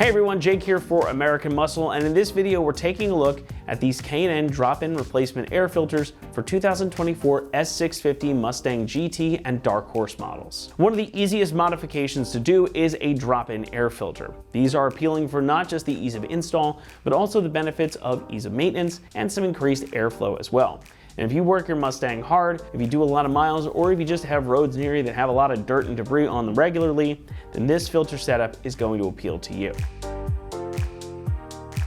Hey everyone, Jake here for American Muscle, and in this video we're taking a look at these K&N drop-in replacement air filters for 2024 S650 Mustang GT and Dark Horse models. One of the easiest modifications to do is a drop-in air filter. These are appealing for not just the ease of install, but also the benefits of ease of maintenance and some increased airflow as well. And if you work your Mustang hard, if you do a lot of miles, or if you just have roads near you that have a lot of dirt and debris on them regularly, then this filter setup is going to appeal to you.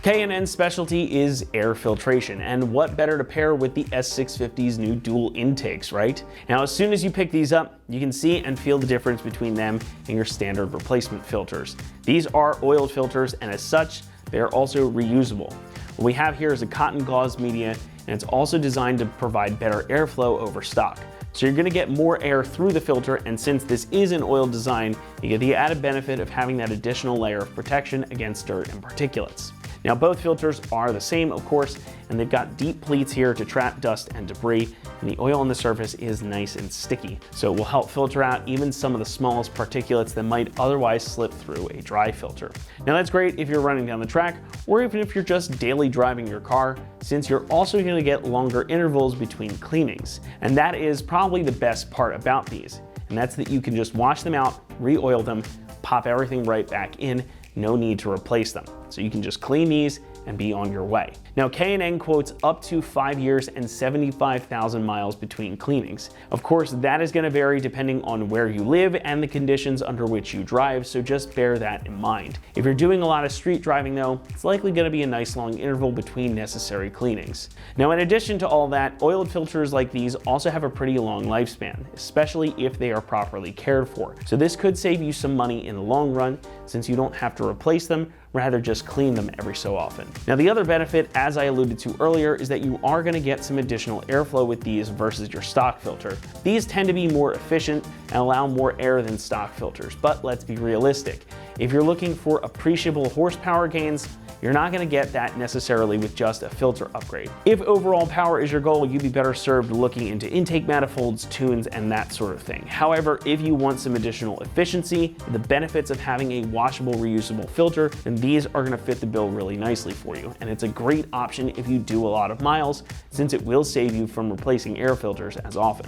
K&N's specialty is air filtration, and what better to pair with the S650's new dual intakes, right? Now, as soon as you pick these up, you can see and feel the difference between them and your standard replacement filters. These are oiled filters, and as such, they are also reusable. What we have here is a cotton gauze media, and it's also designed to provide better airflow over stock. So you're gonna get more air through the filter, and since this is an oil design, you get the added benefit of having that additional layer of protection against dirt and particulates. Now, both filters are the same, of course, and they've got deep pleats here to trap dust and debris, and the oil on the surface is nice and sticky, so it will help filter out even some of the smallest particulates that might otherwise slip through a dry filter. Now, that's great if you're running down the track, or even if you're just daily driving your car, since you're also going to get longer intervals between cleanings. And that is probably the best part about these, and that's that you can just wash them out, re-oil them, pop everything right back in, no need to replace them. So you can just clean these and be on your way. Now, K&N quotes up to 5 years and 75,000 miles between cleanings. Of course, that is gonna vary depending on where you live and the conditions under which you drive, so just bear that in mind. If you're doing a lot of street driving though, it's likely gonna be a nice long interval between necessary cleanings. Now, in addition to all that, oiled filters like these also have a pretty long lifespan, especially if they are properly cared for. So this could save you some money in the long run, since you don't have to replace them, rather just clean them every so often. Now, the other benefit, as I alluded to earlier, is that you are gonna get some additional airflow with these versus your stock filter. These tend to be more efficient and allow more air than stock filters, but let's be realistic. If you're looking for appreciable horsepower gains, you're not gonna get that necessarily with just a filter upgrade. If overall power is your goal, you'd be better served looking into intake manifolds, tunes, and that sort of thing. However, if you want some additional efficiency, the benefits of having a washable, reusable filter, then these are gonna fit the bill really nicely for you. And it's a great option if you do a lot of miles, since it will save you from replacing air filters as often.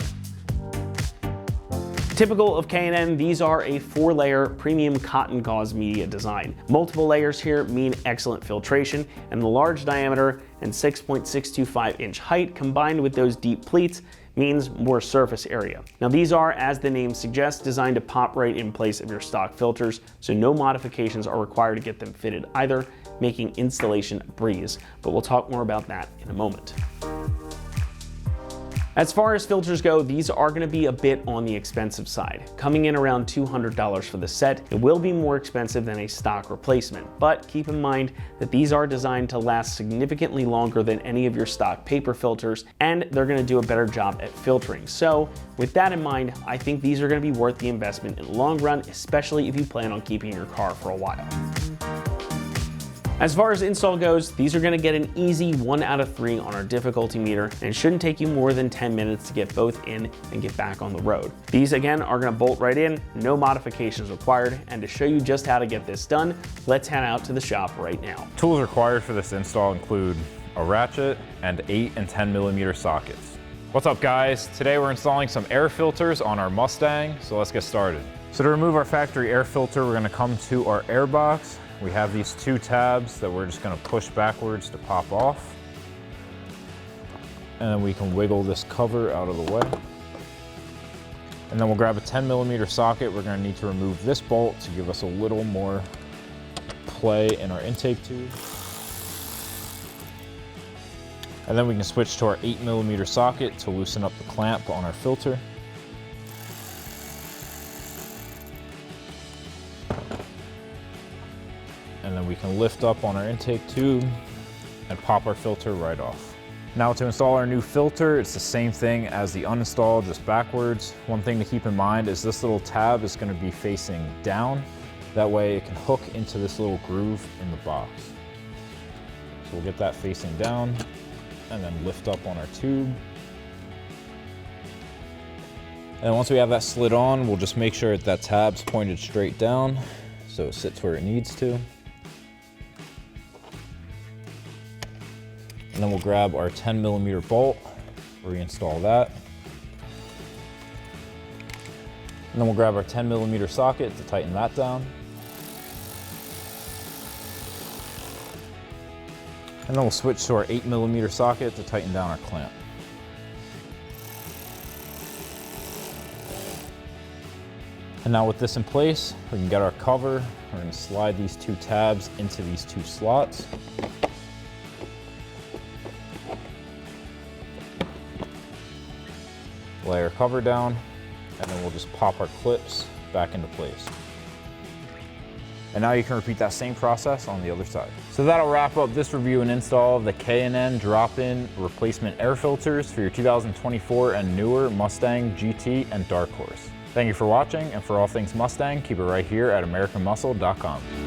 Typical of K&N, these are a 4-layer premium cotton gauze media design. Multiple layers here mean excellent filtration, and the large diameter and 6.625-inch height combined with those deep pleats means more surface area. Now, these are, as the name suggests, designed to pop right in place of your stock filters, so no modifications are required to get them fitted either, making installation a breeze, but we'll talk more about that in a moment. As far as filters go, these are gonna be a bit on the expensive side. Coming in around $200 for the set, it will be more expensive than a stock replacement, but keep in mind that these are designed to last significantly longer than any of your stock paper filters, and they're gonna do a better job at filtering. So with that in mind, I think these are gonna be worth the investment in the long run, especially if you plan on keeping your car for a while. As far as install goes, these are gonna get an easy 1 out of 3 on our difficulty meter, and it shouldn't take you more than 10 minutes to get both in and get back on the road. These again are gonna bolt right in, no modifications required, and to show you just how to get this done, let's head out to the shop right now. Tools required for this install include a ratchet and 8 and 10 millimeter sockets. What's up guys? Today we're installing some air filters on our Mustang, so let's get started. So to remove our factory air filter, we're gonna come to our air box. We have these 2 tabs that we're just gonna push backwards to pop off. And then we can wiggle this cover out of the way. And then we'll grab a 10 millimeter socket. We're gonna need to remove this bolt to give us a little more play in our intake tube. And then we can switch to our 8 millimeter socket to loosen up the clamp on our filter. And then we can lift up on our intake tube and pop our filter right off. Now to install our new filter, it's the same thing as the uninstall, just backwards. One thing to keep in mind is this little tab is going to be facing down. That way it can hook into this little groove in the box. So we'll get that facing down and then lift up on our tube. And once we have that slid on, we'll just make sure that tab's pointed straight down so it sits where it needs to. And then we'll grab our 10mm bolt, reinstall that. And then we'll grab our 10mm socket to tighten that down. And then we'll switch to our 8mm socket to tighten down our clamp. And now with this in place, we can get our cover. We're going to slide these two tabs into these two slots. Lay our cover down, and then we'll just pop our clips back into place. And now you can repeat that same process on the other side. So that'll wrap up this review and install of the K&N drop-in replacement air filters for your 2024 and newer Mustang GT and Dark Horse. Thank you for watching, and for all things Mustang, keep it right here at AmericanMuscle.com.